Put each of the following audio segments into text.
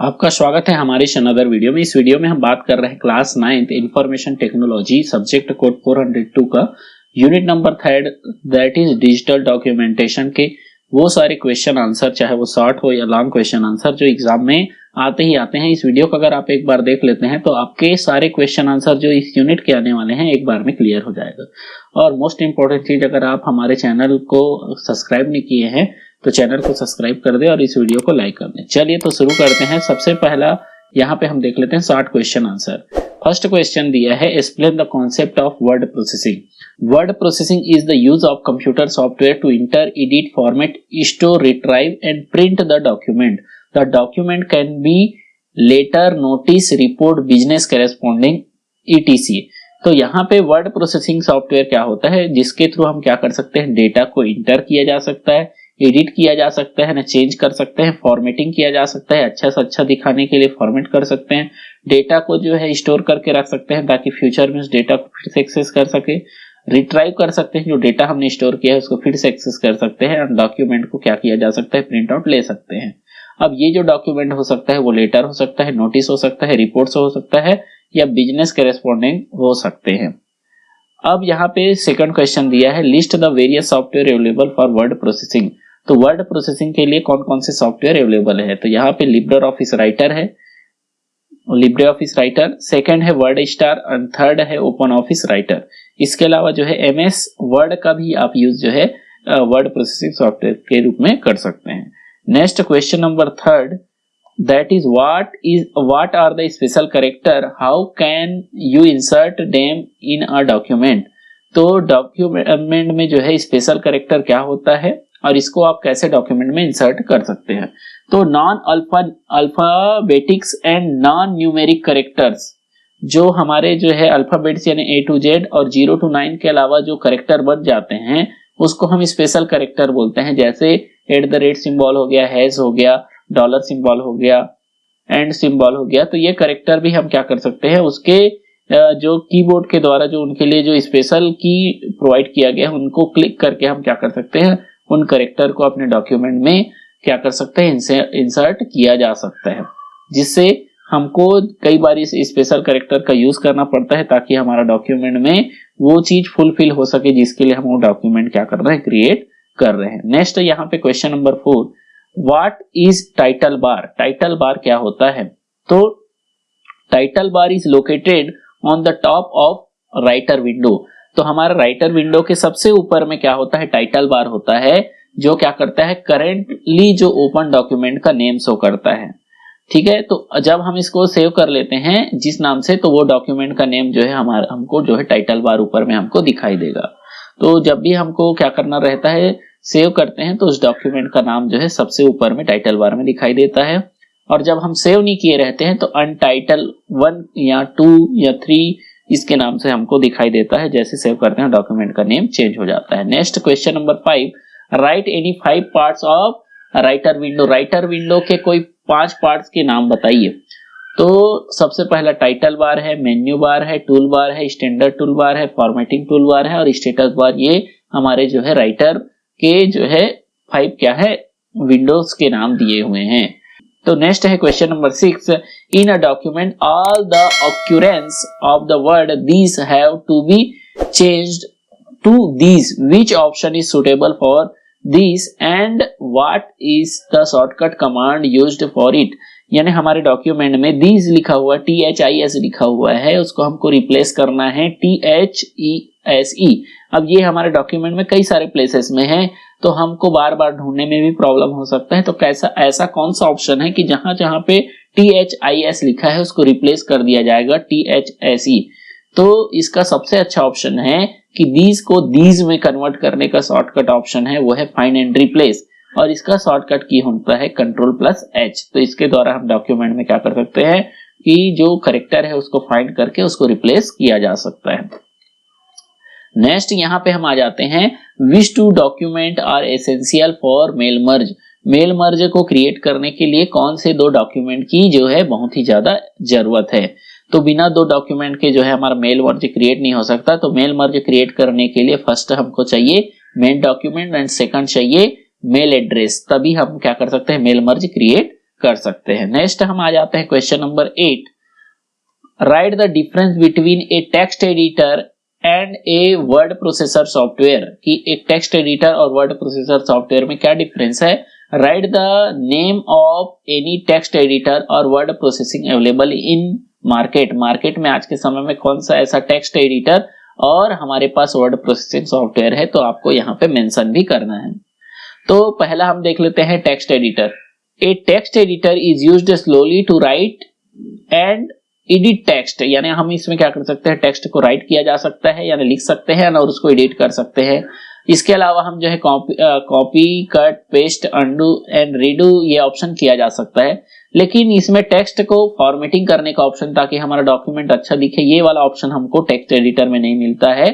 आपका स्वागत है हमारे इस अनदर वीडियो में। इस वीडियो में हम बात कर रहे हैं class 9th information technology subject code 402 का unit number 3 that is digital documentation के वो सारे क्वेश्चन आंसर, चाहे वो शॉर्ट हो या लॉन्ग क्वेश्चन आंसर, जो एग्जाम में आते ही आते हैं। इस वीडियो को अगर आप एक बार देख लेते हैं तो आपके सारे क्वेश्चन आंसर जो इस यूनिट के आने वाले हैं एक बार में क्लियर हो जाएगा। और मोस्ट इंपॉर्टेंट चीज, अगर आप हमारे चैनल को सब्सक्राइब नहीं किए हैं तो चैनल को सब्सक्राइब कर दे और इस वीडियो को लाइक कर दें। चलिए तो शुरू करते हैं। सबसे पहला यहाँ पे हम देख लेते हैं short question answer. First question दिया है, explain the concept of word processing. Word processing is the use of computer software to enter, edit, format, store, retrieve and print the document. The document can be letter, notice, report, business corresponding etc। तो यहाँ पे word processing software क्या होता है, जिसके through हम क्या कर सकते हैं, डेटा को इंटर किया जा सकता है, एडिट किया जा सकता है ना, चेंज कर सकते हैं, फॉर्मेटिंग किया जा सकता है, अच्छा से अच्छा दिखाने के लिए फॉर्मेट कर सकते हैं, डेटा को जो है स्टोर करके रख सकते हैं ताकि फ्यूचर में उस डेटा को फिर से एक्सेस कर सके, रिट्राइव कर सकते हैं, जो डेटा हमने स्टोर किया है उसको फिर से एक्सेस कर सकते हैं, और डॉक्यूमेंट को क्या किया जा सकता है, प्रिंट आउट ले सकते हैं। अब ये जो डॉक्यूमेंट हो सकता है वो लेटर हो सकता है, नोटिस हो सकता है, रिपोर्ट्स हो सकता है या बिजनेस करेस्पॉन्डिंग हो सकते हैं। अब यहाँ पे सेकंड क्वेश्चन दिया है, list the various software available for word processing. तो वर्ड प्रोसेसिंग के लिए कौन कौन से सॉफ्टवेयर अवेलेबल है, तो यहाँ पे लिब्रे ऑफिस राइटर है, लिब्रे ऑफिस राइटर, सेकंड है वर्ड स्टार और थर्ड है ओपन ऑफिस राइटर। इसके अलावा जो है MS वर्ड का भी आप यूज जो है वर्ड प्रोसेसिंग सॉफ्टवेयर के रूप में कर सकते हैं। Next question number third, that is what are the special character, how can you insert them in a document. तो डॉक्यूमेंट में जो है स्पेशल कैरेक्टर क्या होता है और इसको आप कैसे डॉक्यूमेंट में इंसर्ट कर सकते हैं। तो non alphabetics and non numeric characters, जो हमारे जो है अल्फाबेट्स यानी A to Z और 0 to 9 के अलावा जो कैरेक्टर बच जाते हैं उसको हम स्पेशल कैरेक्टर बोलते हैं। जैसे @ सिंबल हो गया, हैश हो गया, डॉलर सिंबल हो गया, एंड सिंबल हो गया। तो ये कैरेक्टर भी हम क्या कर सकते हैं, उसके जो कीबोर्ड के द्वारा जो उनके लिए जो स्पेशल की प्रोवाइड किया गया है उनको क्लिक करके हम क्या कर सकते हैं, उन कैरेक्टर को अपने डॉक्यूमेंट में क्या कर सकते हैं, इनसे इंसर्ट किया जा सकता है, जिससे हमको कई बार इस स्पेशल कैरेक्टर का यूज करना पड़ता है ताकि हमारा डॉक्यूमेंट में वो चीज फुलफिल हो सके जिसके लिए हम वो डॉक्यूमेंट क्या कर रहे हैं, क्रिएट कर रहे हैं। नेक्स्ट यहाँ पे question number 4, what is title bar. Title bar क्या होता है, तो title bar is located on the top of writer window. तो हमारा राइटर विंडो के सबसे ऊपर में क्या होता है, टाइटल बार होता है, जो क्या करता है, करेंटली जो ओपन डॉक्यूमेंट का नेम शो करता है। ठीक है, तो जब हम इसको सेव कर लेते हैं जिस नाम से, तो वो डॉक्यूमेंट का नेम जो है हमारा हमको जो है टाइटल बार ऊपर में हमको दिखाई देगा। तो जब भी हमको क्या करना रहता है, सेव करते हैं तो उस डॉक्यूमेंट का नाम जो है सबसे ऊपर में टाइटल बार में दिखाई देता है। और जब हम सेव नहीं किए रहते हैं तो अनटाइटल 1 या 2 या 3 इसके नाम से हमको दिखाई देता है। जैसे सेव करते हैं डॉक्यूमेंट का नेम चेंज हो जाता है। Next question number 5, right any 5 parts of writer window. Writer window के कोई 5 पार्ट्स के नाम बताइए। तो सबसे पहला टाइटल बार है, मेन्यू बार है, टूल बार है, स्टैंडर्ड टूल बार है, फॉर्मेटिंग टूल बार है और स्टेटस बार। ये हमारे जो है राइटर के जो है 5 क्या है, विंडोज के नाम दिए हुए हैं। तो नेक्स्ट है question number 6, in a document all the occurrence of the word these have to be changed to these, which option is suitable for these and what is the shortcut command used for it. यानी हमारे document में these लिखा हुआ, THIS लिखा हुआ है, उसको हमको रिप्लेस करना है THESE। अब ये हमारे डॉक्यूमेंट में कई सारे प्लेसेस में है, तो हमको बार बार ढूंढने में भी प्रॉब्लम हो सकता है। तो कैसा ऐसा कौन सा ऑप्शन है कि जहां जहां पे THIS लिखा है उसको रिप्लेस कर दिया जाएगा THSE। तो इसका सबसे अच्छा ऑप्शन है कि दीज को दीज में कन्वर्ट करने का शॉर्टकट ऑप्शन है, वो है फाइंड एंड रिप्लेस, और इसका शॉर्टकट की होता है Ctrl+H। तो इसके द्वारा हम डॉक्यूमेंट में क्या कर सकते हैं कि जो कैरेक्टर है उसको फाइंड करके उसको रिप्लेस किया जा सकता है। नेक्स्ट यहाँ पे हम आ जाते हैं, which two document are essential for mail merge. Mail merge को क्रिएट करने के लिए कौन से 2 डॉक्यूमेंट की जो है बहुत ही ज्यादा जरूरत है। तो बिना 2 डॉक्यूमेंट के जो है हमारा मेल मर्ज क्रिएट नहीं हो सकता। तो मेल मर्ज क्रिएट करने के लिए फर्स्ट हमको चाहिए मेन डॉक्यूमेंट एंड सेकंड चाहिए मेल एड्रेस, तभी हम क्या कर सकते हैं, मेल मर्ज क्रिएट कर सकते हैं। नेक्स्ट हम आ जाते हैं question number 8। Write the difference between a text editor and a word processor software, कि एक टेक्स्ट एडिटर और वर्ड प्रोसेसर सॉफ्टवेयर में क्या डिफरेंस है। Write the name of any text editor और word processing available in market. Market में आज के समय में कौन सा ऐसा टेक्स्ट एडिटर और हमारे पास वर्ड प्रोसेसिंग सॉफ्टवेयर है, तो आपको यहाँ पे मेंशन भी करना है। तो पहला हम देख लेते हैं text editor. A text editor is used slowly to write and edit text, यानी हम इसमें क्या कर सकते हैं, टेक्स्ट को राइट किया जा सकता है यानी लिख सकते हैं और उसको एडिट कर सकते हैं। इसके अलावा हम जो है copy cut paste undo and redo ये ऑप्शन किया जा सकता है, लेकिन इसमें टेक्स्ट को फॉर्मेटिंग करने का ऑप्शन, ताकि हमारा डॉक्यूमेंट अच्छा दिखे, ये वाला ऑप्शन हमको टेक्स्ट एडिटर में नहीं मिलता है।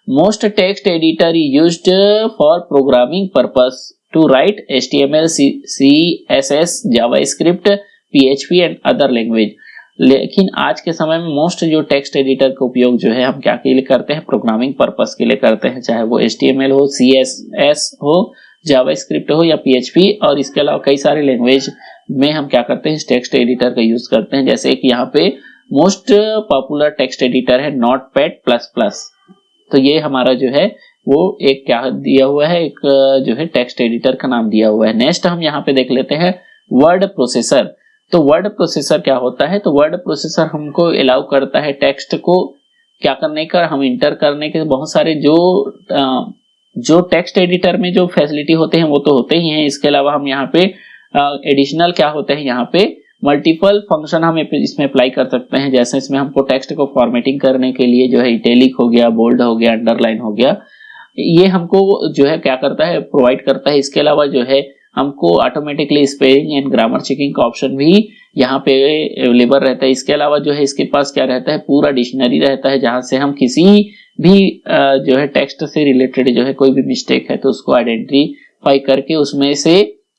Most text editor is used for programming purpose to write HTML, CSS, JavaScript, PHP and other language. लेकिन आज के समय में मोस्ट जो टेक्स्ट एडिटर का उपयोग जो है हम क्या के लिए करते हैं, प्रोग्रामिंग पर्पस के लिए करते हैं, चाहे वो HTML हो, CSS हो, जावास्क्रिप्ट हो या PHP, और इसके अलावा कई सारे लैंग्वेज में हम क्या करते हैं, टेक्स्ट एडिटर का यूज करते हैं। जैसे कि यहाँ पे मोस्ट पॉपुलर टेक्स्ट एडिटर है नोटपैड++। तो ये हमारा जो है वो एक क्या दिया हुआ है, एक जो है टेक्स्ट एडिटर का नाम दिया हुआ है। नेक्स्ट हम यहाँ पे देख लेते हैं वर्ड प्रोसेसर। तो वर्ड प्रोसेसर क्या होता है, तो वर्ड प्रोसेसर हमको अलाउ करता है टेक्स्ट को क्या करने का, हम इंटर करने के बहुत सारे जो टेक्स्ट एडिटर में जो फैसिलिटी होते हैं वो तो होते ही हैं। इसके अलावा हम यहाँ पे एडिशनल क्या होते हैं, यहाँ पे मल्टीपल फंक्शन हम इसमें अप्लाई कर सकते हैं। जैसे इसमें हमको टेक्स्ट को फॉर्मेटिंग करने के लिए जो है इटैलिक हो गया, बोल्ड हो गया, अंडरलाइन हो गया, ये हमको जो है क्या करता है, प्रोवाइड करता है। इसके अलावा जो है हमको automatically spelling and grammar checking का ऑप्शन भी यहाँ पे अवेलेबल रहता है। इसके अलावा जो है इसके पास क्या रहता है, पूरा डिक्शनरी रहता है, जहां से हम किसी भी जो है टेक्स्ट से रिलेटेड जो है कोई भी मिस्टेक है तो उसको आइडेंटिफाई करके उसमें से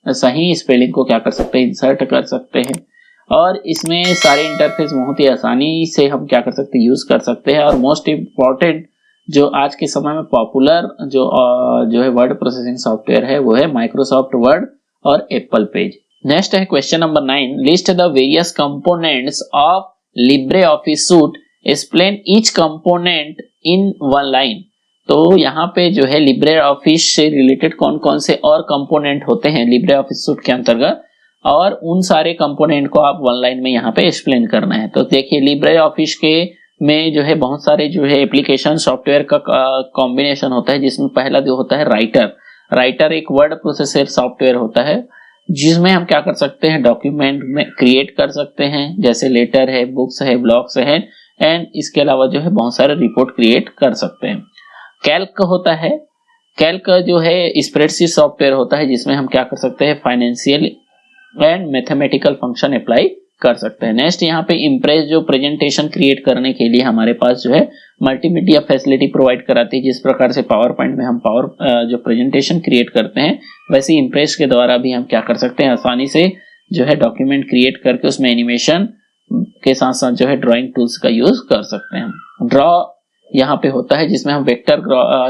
सही स्पेलिंग को क्या कर सकते हैं, इंसर्ट कर सकते हैं। और इसमें सारे इंटरफेस बहुत ही आसानी से हम क्या कर सकते हैं, यूज कर सकते हैं। और मोस्ट इम्पॉर्टेंट जो आज के समय में पॉपुलर जो है वर्ड प्रोसेसिंग सॉफ्टवेयर है वो है माइक्रोसॉफ्ट वर्ड और एप्पल पेज। नेक्स्ट है question number 9। List the various components of Libre office suit, explain each component in one line. तो यहाँ पे जो है लिब्रे ऑफिस से रिलेटेड कौन कौन से और कंपोनेंट होते हैं लिब्रे ऑफिस सूट के अंतर्गत, और उन सारे कंपोनेंट को आप वन लाइन में यहाँ पे एक्सप्लेन करना है। तो देखिए लिब्रे ऑफिस के में जो है बहुत सारे जो है एप्लीकेशन सॉफ्टवेयर का कॉम्बिनेशन होता है, जिसमें पहला जो होता है राइटर एक वर्ड प्रोसेसर सॉफ्टवेयर होता है, जिसमें हम क्या कर सकते हैं, डॉक्यूमेंट में क्रिएट कर सकते हैं, जैसे लेटर है, बुक्स है, ब्लॉग्स है, एंड इसके अलावा जो है बहुत सारे रिपोर्ट क्रिएट कर सकते हैं। कैल्क होता है, कैल्क जो है स्प्रेडशीट सॉफ्टवेयर होता है, जिसमें हम क्या कर सकते हैं, financial and mathematical function apply कर सकते हैं। नेक्स्ट यहाँ पे इम्प्रेस जो प्रेजेंटेशन क्रिएट करने के लिए हमारे पास जो है मल्टीमीडिया फैसिलिटी प्रोवाइड कराती है। जिस प्रकार से पावर पॉइंट में हम जो प्रेजेंटेशन क्रिएट करते हैं, वैसे इम्प्रेस के द्वारा भी हम क्या कर सकते हैं, आसानी से जो है डॉक्यूमेंट क्रिएट करके उसमें एनिमेशन के साथ साथ जो है ड्राइंग टूल्स का यूज कर सकते हैं। ड्रॉ यहाँ पे होता है, जिसमें हम वेक्टर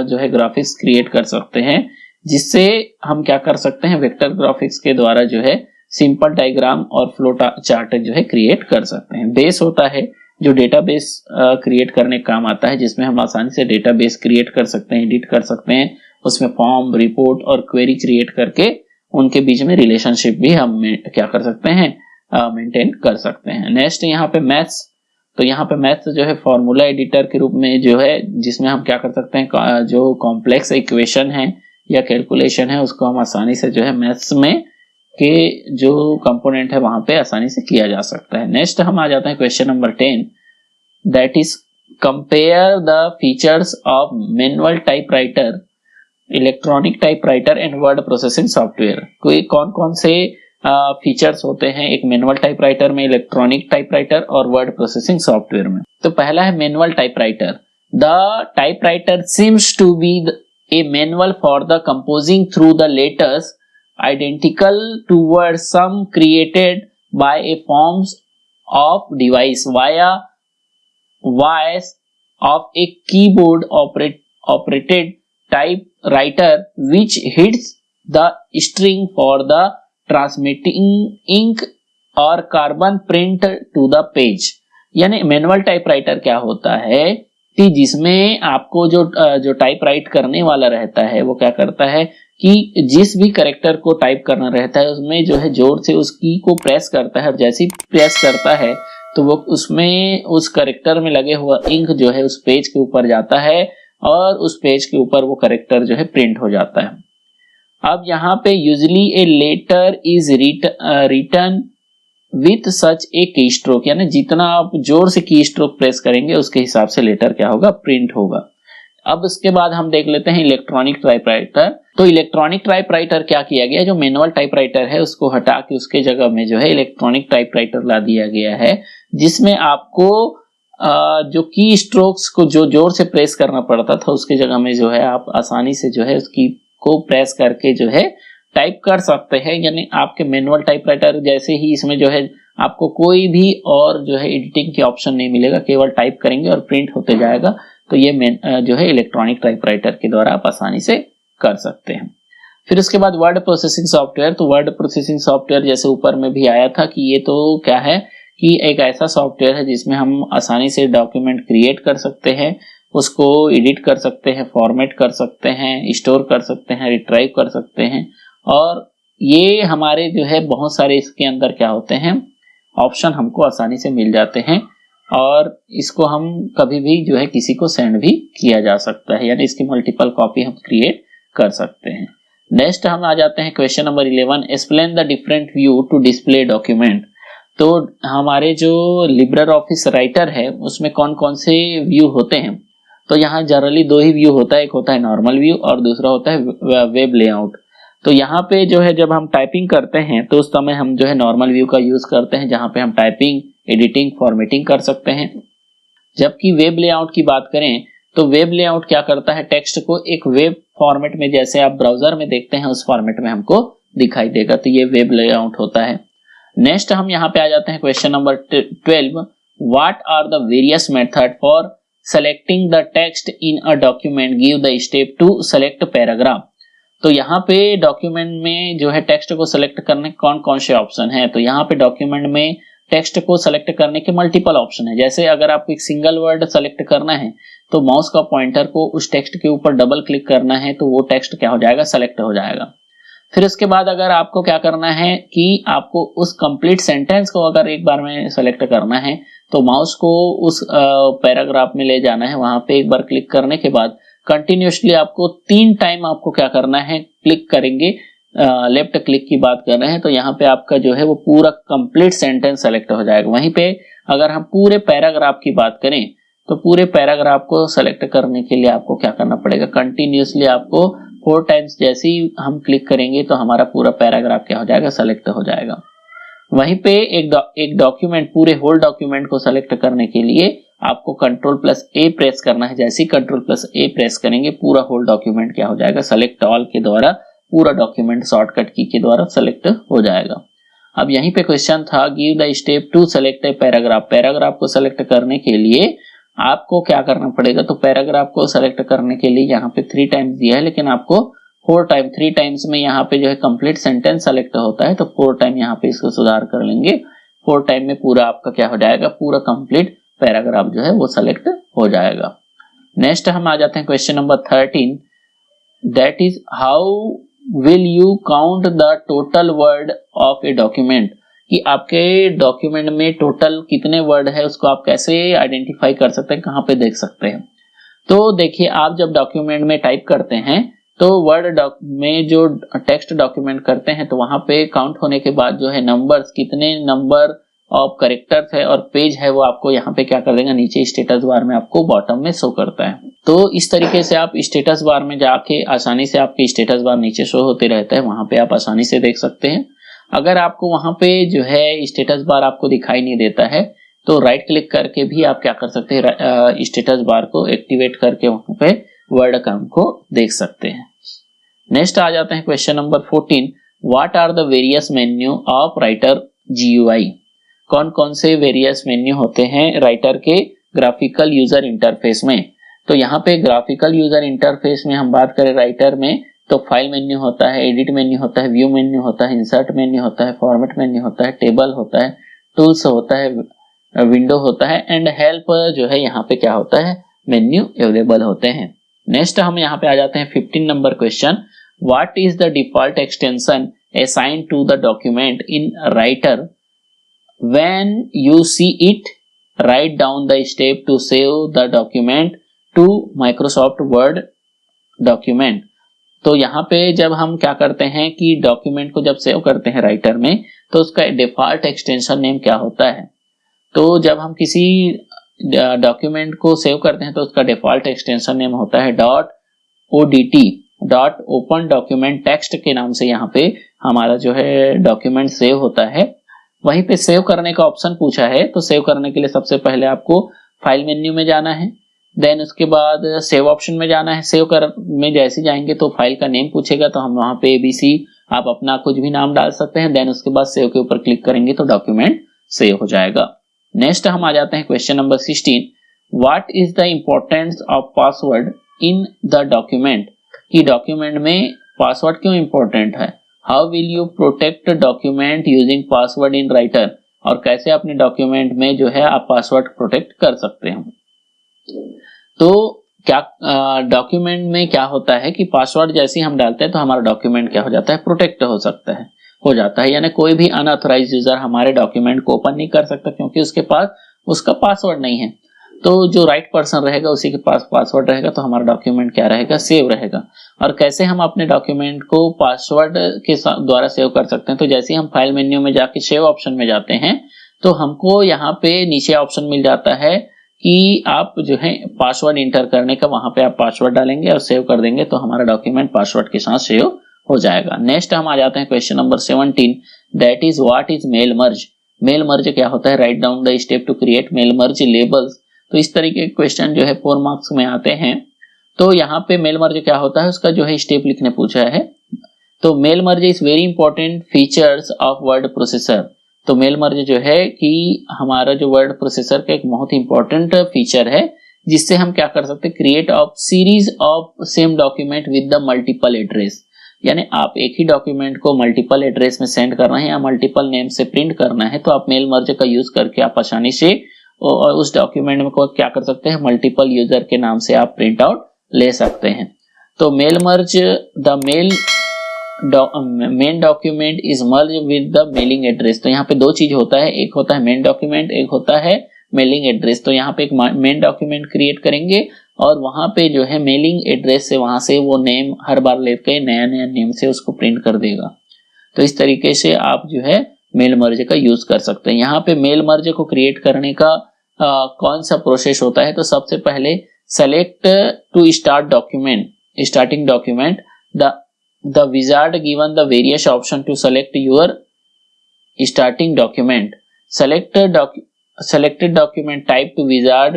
जो है ग्राफिक्स क्रिएट कर सकते हैं, जिससे हम क्या कर सकते हैं, वेक्टर ग्राफिक्स के द्वारा जो है सिंपल डायग्राम और फ्लो चार्ट जो है क्रिएट कर सकते हैं। बेस होता है जो डेटाबेस क्रिएट करने का काम आता है, जिसमें हम आसानी से डेटाबेस क्रिएट कर सकते हैं, एडिट कर सकते हैं, उसमें फॉर्म, रिपोर्ट और क्वेरी क्रिएट करके उनके बीच में रिलेशनशिप भी हम क्या कर सकते हैं, मेंटेन कर सकते हैं। नेक्स्ट यहाँ पे मैथ्स, तो यहाँ पे मैथ्स जो है फॉर्मूला एडिटर के रूप में जो है, जिसमें हम क्या कर सकते हैं, जो कॉम्प्लेक्स इक्वेशन है या कैलकुलेशन है उसको हम आसानी से जो है मैथ्स में के जो कंपोनेंट है वहां पे आसानी से किया जा सकता है। नेक्स्ट हम आ जाते हैं question number 10, that is compare the features of manual typewriter, electronic typewriter and word processing software. कोई कौन कौन से फीचर्स होते हैं एक मैनुअल टाइपराइटर में, इलेक्ट्रॉनिक टाइपराइटर और वर्ड प्रोसेसिंग सॉफ्टवेयर में। तो पहला है manual typewriter. The typewriter seems to be a manual for the composing through the letters identical to words some created by a forms of device via voice of a keyboard operated typewriter which hits the string for the transmitting ink और carbon print to the page. यानी manual typewriter क्या होता है कि जिसमें आपको जो type right करने वाला रहता है वो क्या करता है कि जिस भी कैरेक्टर को टाइप करना रहता है उसमें जो है जोर से उस की को प्रेस करता है, और जैसे ही प्रेस करता है तो वो उसमें उस कैरेक्टर में लगे हुआ इंक जो है उस पेज के ऊपर जाता है और उस पेज के ऊपर वो कैरेक्टर जो है प्रिंट हो जाता है। अब यहाँ पे usually a letter is written with such a key stroke, यानी जितना आप जोर से की स्ट्रोक प्रेस करेंगे उसके हिसाब से लेटर क्या होगा, प्रिंट होगा। अब उसके बाद हम देख लेते हैं इलेक्ट्रॉनिक टाइपराइटर। तो इलेक्ट्रॉनिक टाइपराइटर क्या किया गया, जो मैनुअल टाइपराइटर है उसको हटा के उसके जगह में जो है इलेक्ट्रॉनिक टाइपराइटर ला दिया गया है, जिसमें आपको जो की स्ट्रोक्स को जो जोर से प्रेस करना पड़ता था उसके जगह में जो है आप आसानी से जो है उसकी को प्रेस करके जो है टाइप कर सकते हैं। यानी आपके मैनुअल टाइपराइटर जैसे ही इसमें जो है आपको कोई भी और जो है एडिटिंग की ऑप्शन नहीं मिलेगा, केवल टाइप करेंगे और प्रिंट होते जाएगा। तो ये जो है इलेक्ट्रॉनिक टाइपराइटर के द्वारा आप आसानी से कर सकते हैं। फिर उसके बाद वर्ड प्रोसेसिंग सॉफ्टवेयर। तो वर्ड प्रोसेसिंग सॉफ्टवेयर जैसे ऊपर में भी आया था कि ये तो क्या है कि एक ऐसा सॉफ्टवेयर है जिसमें हम आसानी से डॉक्यूमेंट क्रिएट कर सकते हैं, उसको एडिट कर सकते हैं, फॉर्मेट कर सकते हैं, स्टोर कर सकते हैं, रिट्राइव कर सकते हैं। और ये हमारे जो है बहुत सारे इसके अंदर क्या होते हैं ऑप्शन हमको आसानी से मिल जाते हैं, और इसको हम कभी भी जो है किसी को सेंड भी किया जा सकता है, यानी इसकी मल्टीपल कॉपी हम क्रिएट कर सकते हैं। नेक्स्ट हम आ जाते हैं question number 11, explain the different view to display document. तो हमारे जो लिब्रे ऑफिस राइटर है उसमें कौन कौन से व्यू होते हैं। तो यहाँ जनरली दो ही व्यू होता है, एक होता है नॉर्मल व्यू और दूसरा होता है वेब लेआउट। तो यहाँ पे जो है जब हम टाइपिंग करते हैं तो उस समय हम जो है नॉर्मल व्यू का यूज करते हैं, जहाँ पे हम टाइपिंग, एडिटिंग, फॉर्मेटिंग कर सकते हैं। जबकि वेब लेआउट की बात करें तो वेब लेआउट क्या करता है, टेक्स्ट को एक वेब फॉर्मेट में जैसे आप ब्राउजर में देखते हैं उस फॉर्मेट में हमको दिखाई देगा, तो ये वेब लेआउट होता है। नेक्स्ट हम यहाँ पे आ जाते हैं question number 12, what are the various method for selecting the text in a document, give the step to select paragraph. तो यहाँ पे डॉक्यूमेंट में जो है टेक्स्ट को सेलेक्ट करने कौन कौन से ऑप्शन है। तो यहाँ पे डॉक्यूमेंट में टेक्स्ट को सेलेक्ट करने के मल्टीपल ऑप्शन है। जैसे अगर आपको एक सिंगल वर्ड सेलेक्ट करना है तो माउस का पॉइंटर को उस टेक्स्ट के ऊपर डबल क्लिक करना है तो वो टेक्स्ट क्या हो जाएगा, सेलेक्ट हो जाएगा। फिर उसके बाद अगर आपको क्या करना है कि आपको उस कंप्लीट सेंटेंस को अगर एक बार में सेलेक्ट करना है तो माउस को उस पैराग्राफ में ले जाना है, वहां पे एक बार क्लिक करने के बाद कंटिन्यूसली आपको 3 टाइम आपको क्या करना है, क्लिक करेंगे। लेफ्ट क्लिक की बात कर रहे हैं तो यहाँ पे आपका जो है वो पूरा कंप्लीट सेंटेंस सेलेक्ट हो जाएगा। वहीं पे अगर हम पूरे पैराग्राफ की बात करें तो पूरे पैराग्राफ को सेलेक्ट करने के लिए आपको क्या करना पड़ेगा, कंटिन्यूसली आपको 4 टाइम्स जैसे ही हम क्लिक करेंगे तो हमारा पूरा पैराग्राफ क्या हो जाएगा, सेलेक्ट हो जाएगा। वहीं पे एक डॉक्यूमेंट, पूरे होल डॉक्यूमेंट को सेलेक्ट करने के लिए आपको Ctrl+A प्रेस करना है। जैसे ही Ctrl+A प्रेस करेंगे पूरा होल डॉक्यूमेंट क्या हो जाएगा, सेलेक्ट ऑल के द्वारा पूरा डॉक्यूमेंट शॉर्टकट की के द्वारा सेलेक्ट हो जाएगा। अब यहीं पे क्वेश्चन था, give the step to select a paragraph. Paragraph को सेलेक्ट करने के लिए आपको क्या करना पड़ेगा, तो पैराग्राफ को सेलेक्ट करने के लिए यहाँ पे 3 टाइम्स दिया है, लेकिन आपको 3 टाइम्स में यहाँ पे जो है कंप्लीट सेंटेंस सेलेक्ट होता है, तो 4 टाइम यहाँ पे इसको सुधार कर लेंगे। 4 टाइम में पूरा आपका क्या हो जाएगा, पूरा कंप्लीट पैराग्राफ जो है वो सेलेक्ट हो जाएगा। नेक्स्ट हम आ जाते हैं question number 13, that is how will you count the total word of a document, कि आपके डॉक्यूमेंट में टोटल कितने वर्ड है उसको आप कैसे आइडेंटिफाई कर सकते हैं, कहाँ पे देख सकते हैं। तो देखिए, आप जब डॉक्यूमेंट में टाइप करते हैं तो वर्ड में जो टेक्स्ट डॉक्यूमेंट करते हैं तो वहां पे काउंट होने के बाद जो है नंबर्स, कितने नंबर ऑफ कैरेक्टर्स है और पेज है वो आपको यहाँ पे क्या कर देगा, नीचे स्टेटस बार में आपको बॉटम में शो करता है। तो इस तरीके से आप स्टेटस बार में जाके आसानी से आपके स्टेटस बार नीचे शो होते रहता है, वहां पे आप आसानी से देख सकते हैं। अगर आपको वहां पे जो है स्टेटस बार आपको दिखाई नहीं देता है तो राइट क्लिक करके भी आप क्या कर सकते हैं, स्टेटस बार को एक्टिवेट करके वहां पे वर्ड काउंट को देख सकते हैं। नेक्स्ट आ जाते हैं question number 14, what are the various menu of Writer GUI। कौन कौन से वेरियस मेन्यू होते हैं राइटर के ग्राफिकल यूजर इंटरफेस में। तो यहाँ पे ग्राफिकल यूजर इंटरफेस में हम बात करें राइटर में तो फाइल मेन्यू होता है, एडिट मेन्यू होता है, व्यू मेन्यू होता है, इंसर्ट मेन्यू होता है, फॉर्मेट मेन्यू होता है, टेबल होता है, टूल्स होता है, विंडो होता है एंड हेल्प जो है यहाँ पे क्या होता है, मेन्यू अवेलेबल होते हैं। नेक्स्ट हम यहाँ पे आ जाते हैं 15 number question, what is the default extension assign to the document in Writer when you see it, write down the step to save the document to Microsoft Word document. तो यहाँ पे जब हम क्या करते हैं कि डॉक्यूमेंट को जब सेव करते हैं राइटर में, तो उसका डिफॉल्ट एक्सटेंशन नेम क्या होता है। तो जब हम किसी डॉक्यूमेंट को सेव करते हैं तो उसका डिफॉल्ट एक्सटेंशन नेम होता है .odt, dot open document text के नाम से यहाँ पे हमारा जो है डॉक्यूमेंट सेव होता है। वहीं पे सेव करने का ऑप्शन पूछा है, तो सेव करने के लिए सबसे पहले आपको फाइल मेन्यू में जाना है, देन उसके बाद सेव ऑप्शन में जाना है। सेव कर में जैसे जाएंगे तो फाइल का नेम पूछेगा, तो हम वहां पे ABC आप अपना कुछ भी नाम डाल सकते हैं, देन उसके बाद सेव के ऊपर क्लिक करेंगे तो डॉक्यूमेंट सेव हो जाएगा। नेक्स्ट हम आ जाते हैं question number 16, what is the importance of password in the document, कि डॉक्यूमेंट में पासवर्ड क्यों इंपॉर्टेंट है। How will you protect document using password in writer, और कैसे अपने डॉक्यूमेंट में जो है आप पासवर्ड प्रोटेक्ट कर सकते हैं। तो क्या डॉक्यूमेंट में क्या होता है कि पासवर्ड जैसे हम डालते हैं तो हमारा डॉक्यूमेंट क्या हो जाता है, प्रोटेक्ट हो जाता है, यानी कोई भी अनऑथराइज्ड यूजर हमारे डॉक्यूमेंट को ओपन नहीं कर सकता, क्योंकि उसके पास उसका पासवर्ड नहीं है। तो जो राइट पर्सन रहेगा उसी के पास पासवर्ड रहेगा, तो हमारा डॉक्यूमेंट क्या रहेगा, सेव रहेगा। और कैसे हम अपने डॉक्यूमेंट को पासवर्ड के द्वारा सेव कर सकते हैं, तो जैसे हम फाइल मेन्यू में जाके सेव ऑप्शन में जाते हैं तो हमको यहाँ पे नीचे ऑप्शन मिल जाता है कि आप जो है पासवर्ड इंटर करने का, वहां पे आप पासवर्ड डालेंगे और सेव कर देंगे तो हमारा डॉक्यूमेंट पासवर्ड के साथ सेव हो जाएगा। नेक्स्ट हम आ जाते हैं question number 17, that is what is mail merge. Mail merge क्या होता है, write down the step to create mail merge labels. तो इस तरीके के क्वेश्चन जो है 4 मार्क्स में आते हैं। तो यहाँ पे मेल मर्ज क्या होता है उसका जो है स्टेप लिखने पूछा है। तो mail merge is very important features of word processor. तो मेल मर्ज जो है कि हमारा जो वर्ड प्रोसेसर का एक बहुत इंपॉर्टेंट फीचर है, जिससे हम क्या कर सकते हैं, create of series of same document with the multiple address. यानी आप एक ही डॉक्यूमेंट को मल्टीपल एड्रेस में सेंड करना है या मल्टीपल नेम से प्रिंट करना है, तो आप मेल मर्ज का यूज करके आप आसानी से उस डॉक्यूमेंट में को क्या कर सकते हैं, मल्टीपल यूजर के नाम से आप प्रिंट आउट ले सकते हैं। तो mail merge the main document is merge with the mailing address. तो यहाँ पे दो चीज होता है, एक होता है मेन डॉक्यूमेंट, एक होता है मेलिंग एड्रेस। तो यहाँ पे एक मेन डॉक्यूमेंट क्रिएट करेंगे और वहां पे जो है मेलिंग एड्रेस से वहां से वो नेम हर बार लेके नया नया नेम से उसको प्रिंट कर देगा। तो इस तरीके से आप जो है मेल मर्ज का यूज कर सकते हैं। यहाँ पे मेल मर्ज को क्रिएट करने का कौन सा प्रोसेस होता है, तो सबसे पहले select to start document, starting document, the wizard given the various option to select your starting document. Selected document type to wizard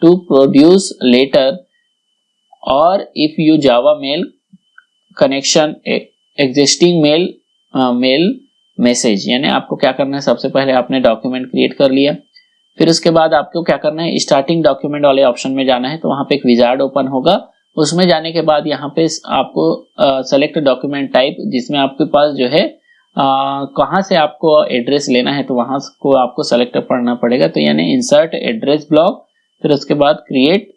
to produce later, or if you Java mail connection existing mail message। यानी आपको क्या करना है, सबसे पहले आपने document create कर लिया, फिर उसके बाद आपको क्या करना है, स्टार्टिंग डॉक्यूमेंट वाले ऑप्शन में जाना है। तो वहां पे एक विजार्ड ओपन होगा, उसमें जाने के बाद यहाँ पे आपको सेलेक्ट डॉक्यूमेंट टाइप, जिसमें आपके पास जो है कहाँ से आपको एड्रेस लेना है, तो वहां को आपको सेलेक्ट करना पड़ेगा। तो यानी इंसर्ट एड्रेस ब्लॉक, फिर उसके बाद क्रिएट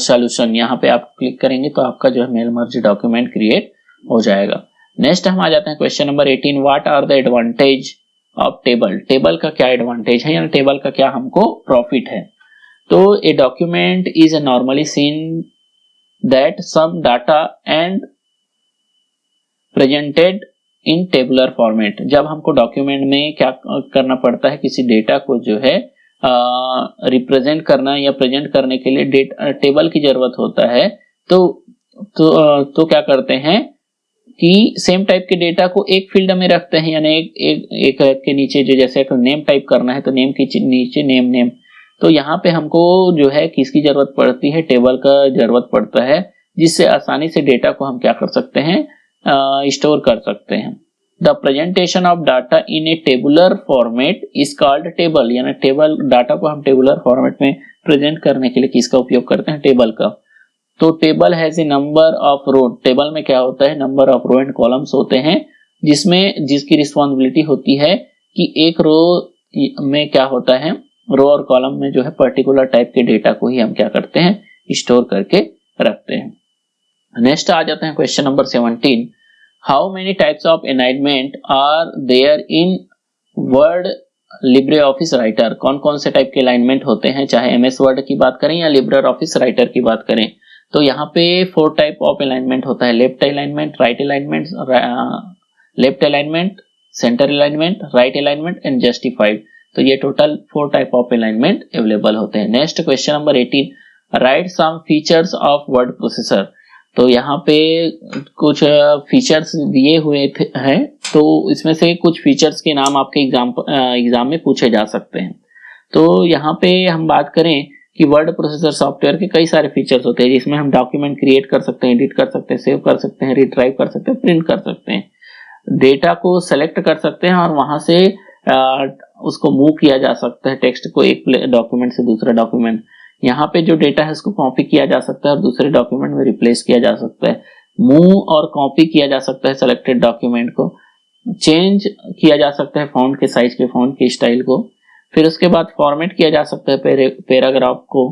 सॉल्यूशन, यहाँ पे आप क्लिक करेंगे तो आपका जो है मेल मर्ज डॉक्यूमेंट क्रिएट हो जाएगा। नेक्स्ट हम आ जाते हैं question number 18, what are the advantage of table. Table का क्या एडवांटेज है, यानी टेबल का क्या हमको प्रॉफिट है। तो a document is normally seen that some data and presented in tabular format। जब हमको डॉक्यूमेंट में क्या करना पड़ता है, किसी डेटा को जो है रिप्रेजेंट करना या प्रेजेंट करने के लिए टेबल की जरूरत होता है, तो क्या करते हैं कि सेम टाइप के डेटा को एक फील्ड में रखते हैं, यानी एक के नीचे जो जैसे नेम टाइप करना है तो नेम के नीचे नेम। तो यहाँ पे हमको जो है किसकी जरूरत पड़ती है, टेबल का जरूरत पड़ता है, जिससे आसानी से डेटा को हम क्या कर सकते हैं, स्टोर कर सकते हैं। The presentation of data in A tabular format is called table. यानी टेबल डाटा को हम टेबुलर फॉर्मेट में प्रेजेंट करने के लिए किसका उपयोग करते हैं, टेबल का। तो table has a number of row, table में क्या होता है, number of row and columns होते हैं, जिसकी रिस्पॉन्सिबिलिटी होती है कि एक रो में क्या होता है, रो और कॉलम में जो है पर्टिकुलर टाइप के डेटा को ही हम क्या करते हैं, स्टोर करके रखते हैं। नेक्स्ट आ जाते हैं question number 17, how many types of alignment are there in Word LibreOffice Writer, कौन कौन से टाइप के अलाइनमेंट होते हैं, चाहे एमएस वर्ड की बात करें या लिब्रे ऑफिस राइटर की बात करें। तो यहाँ पे 4 टाइप ऑफ अलाइनमेंट होता है, left alignment, right alignment, left alignment, centre alignment, right alignment and justified. तो ये total 4 type of alignment available होते हैं। Next question number 18, write some features of word processor. तो यहाँ पे कुछ फीचर्स दिए हुए हैं, तो इसमें से कुछ फीचर्स के नाम आपके एग्जाम में पूछे जा सकते हैं। तो यहाँ पे हम बात करें कि वर्ड प्रोसेसर सॉफ्टवेयर के कई सारे फीचर्स होते हैं, जिसमें हम डॉक्यूमेंट क्रिएट कर सकते हैं, एडिट कर सकते हैं, सेव कर सकते हैं, रिट्राइव कर सकते हैं, प्रिंट कर सकते हैं, डेटा को सेलेक्ट कर सकते हैं और वहां से उसको मूव किया जा सकता है, टेक्स्ट को एक डॉक्यूमेंट से दूसरा डॉक्यूमेंट। यहाँ पे जो डेटा है उसको कॉपी किया जा सकता है और दूसरे डॉक्यूमेंट में रिप्लेस किया जा सकता है, मूव और कॉपी किया जा सकता है सेलेक्टेड डॉक्यूमेंट को, चेंज किया जा सकता है फॉन्ट के साइज के, फॉन्ट के स्टाइल को, फिर उसके बाद फॉर्मेट किया जा सकता है पैराग्राफ को,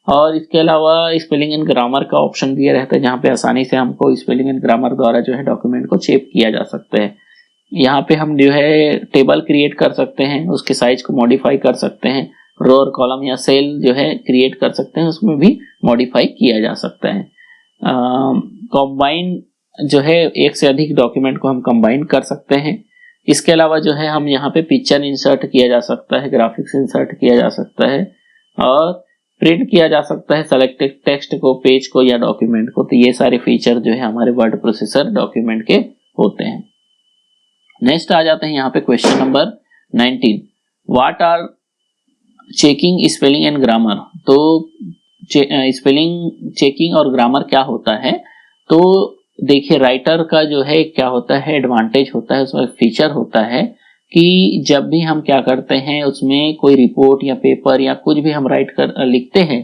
और इसके अलावा स्पेलिंग एंड ग्रामर का ऑप्शन दिया रहता है, जहाँ पे आसानी से हमको स्पेलिंग एंड ग्रामर द्वारा जो है डॉक्यूमेंट को चेक किया जा सकता है। यहाँ पे हम जो है टेबल क्रिएट कर सकते हैं, उसके साइज को मॉडिफाई कर सकते हैं, रो और कॉलम या सेल जो है क्रिएट कर सकते हैं, उसमें भी मॉडिफाई किया जा सकता है। कंबाइन जो है एक से अधिक डॉक्यूमेंट को हम कंबाइन कर सकते हैं। इसके अलावा जो है हम यहाँ पे पिक्चर इंसर्ट किया जा सकता है, ग्राफिक्स इंसर्ट किया जा सकता है और प्रिंट किया जा सकता है सेलेक्टेड टेक्स्ट को, पेज को या डॉक्यूमेंट को। तो ये सारे फीचर जो है हमारे वर्ड प्रोसेसर डॉक्यूमेंट के होते हैं। नेक्स्ट आ जाते हैं यहाँ पे question number 19, what are checking spelling and grammar. तो स्पेलिंग चेकिंग और ग्रामर क्या होता है, तो देखिए राइटर का जो है क्या होता है, एडवांटेज होता है, उसमें फीचर होता है कि जब भी हम क्या करते हैं, उसमें कोई रिपोर्ट या पेपर या कुछ भी हम लिखते हैं,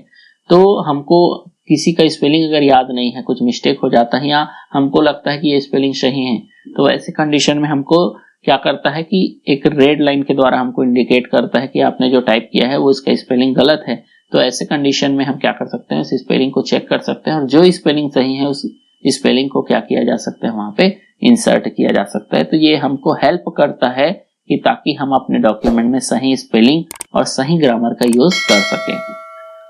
तो हमको किसी का स्पेलिंग अगर याद नहीं है, कुछ मिस्टेक हो जाता है या हमको लगता है कि ये स्पेलिंग सही है, तो ऐसे कंडीशन में हमको क्या करता है कि एक रेड लाइन के द्वारा हमको इंडिकेट करता है कि आपने जो टाइप किया है वो इसका स्पेलिंग गलत है। तो ऐसे कंडीशन में हम क्या कर सकते हैं, उस स्पेलिंग को चेक कर सकते हैं और जो स्पेलिंग सही है उस स्पेलिंग को क्या किया जा सकता है, वहां पे इंसर्ट किया जा सकता है। तो ये हमको हेल्प करता है कि ताकि हम अपने डॉक्यूमेंट में सही स्पेलिंग और सही ग्रामर का यूज कर सकें।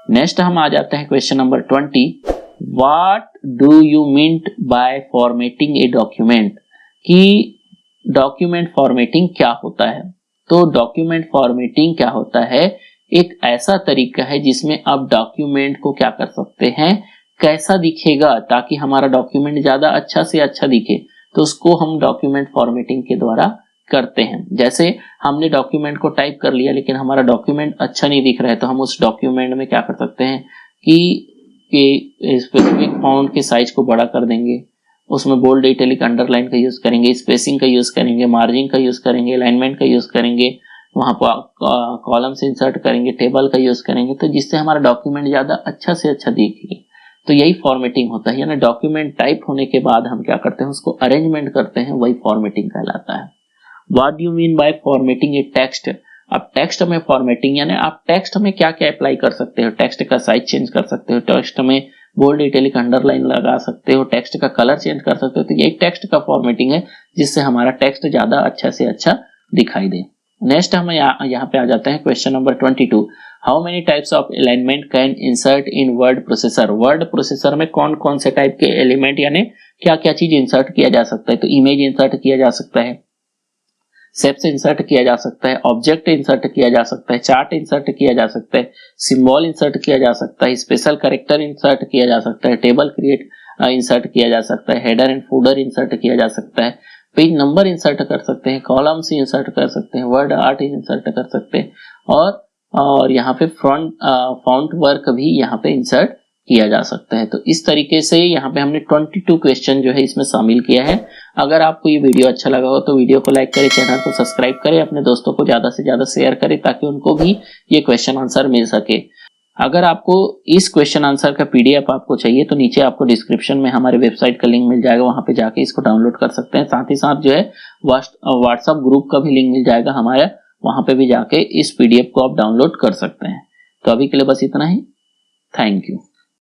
नेक्स्ट हम आ जाते हैं question number 20, what do you mean by formatting a document, कि डॉक्यूमेंट फॉर्मेटिंग क्या होता है। तो डॉक्यूमेंट फॉर्मेटिंग क्या होता है, एक ऐसा तरीका है जिसमें आप डॉक्यूमेंट को क्या कर सकते हैं, कैसा दिखेगा ताकि हमारा डॉक्यूमेंट ज्यादा अच्छा से अच्छा दिखे, तो उसको हम डॉक्यूमेंट फॉर्मेटिंग के द्वारा करते हैं। जैसे हमने डॉक्यूमेंट को टाइप कर लिया लेकिन हमारा डॉक्यूमेंट अच्छा नहीं दिख रहा है, तो हम उस डॉक्यूमेंट में क्या कर सकते हैं कि स्पेसिफिक फॉन्ट के साइज को बड़ा कर देंगे, उसमें बोल्ड, इटैलिक, अंडरलाइन का यूज करेंगे, स्पेसिंग का यूज करेंगे, मार्जिन का यूज करेंगे, अलाइनमेंट का यूज करेंगे, वहां पर कॉलम्स इंसर्ट करेंगे, टेबल का यूज करेंगे, तो जिससे हमारा डॉक्यूमेंट ज्यादा अच्छा से अच्छा दिखे। तो यही फॉर्मेटिंग होता है, यानी डॉक्यूमेंट टाइप होने के बाद हम क्या करते हैं, उसको अरेंजमेंट करते हैं, वही फॉर्मेटिंग कहलाता है। What do you mean by formatting A text. अब टेक्स्ट में फॉर्मेटिंग यानी आप टेक्स्ट में क्या क्या अप्लाई कर सकते हो, टेक्स्ट का साइज चेंज कर सकते हो, टेक्स्ट में बोल्ड, इटैलिक, अंडरलाइन लगा सकते हो, टेक्स्ट का कलर चेंज कर सकते हो। तो ये टेक्स्ट का फॉर्मेटिंग है जिससे हमारा टेक्स्ट ज्यादा अच्छा से अच्छा दिखाई दे। नेक्स्ट हम यहाँ पे आ जाते हैं question number 22, how many types of element can insert in word processor. Word processor में कौन कौन से टाइप के एलिमेंट यानी क्या क्या चीज इंसर्ट किया जा सकता है। तो इमेज इंसर्ट किया जा सकता है, शेप्स इंसर्ट किया जा सकता है, ऑब्जेक्ट इंसर्ट किया जा सकता है, चार्ट इंसर्ट किया जा सकता है, सिंबल इंसर्ट किया जा सकता है, स्पेशल कैरेक्टर इंसर्ट किया जा सकता है, टेबल क्रिएट इंसर्ट किया जा सकता है, हेडर एंड फूडर इंसर्ट किया जा सकता है, पेज नंबर इंसर्ट कर सकते हैं, कॉलम्स इंसर्ट कर सकते हैं, वर्ड आर्ट इंसर्ट कर सकते हैं और यहाँ पे फॉन्ट वर्क भी यहाँ पे इंसर्ट किया जा सकता है। तो इस तरीके से यहाँ पे हमने 22 क्वेश्चन जो है इसमें शामिल किया है। अगर आपको ये वीडियो अच्छा लगा हो तो वीडियो को लाइक करें, चैनल को सब्सक्राइब करें, अपने दोस्तों को ज्यादा से ज्यादा शेयर करें ताकि उनको भी ये क्वेश्चन आंसर मिल सके। अगर आपको इस क्वेश्चन आंसर का पीडीएफ आपको चाहिए तो नीचे आपको डिस्क्रिप्शन में हमारे वेबसाइट का लिंक मिल जाएगा, वहां पे जाके इसको डाउनलोड कर सकते हैं। साथ ही साथ जो है व्हाट्सएप ग्रुप का भी लिंक मिल जाएगा हमारा, वहां पे भी जाके इस पीडीएफ को आप डाउनलोड कर सकते हैं। तो अभी के लिए बस इतना ही। Thank you.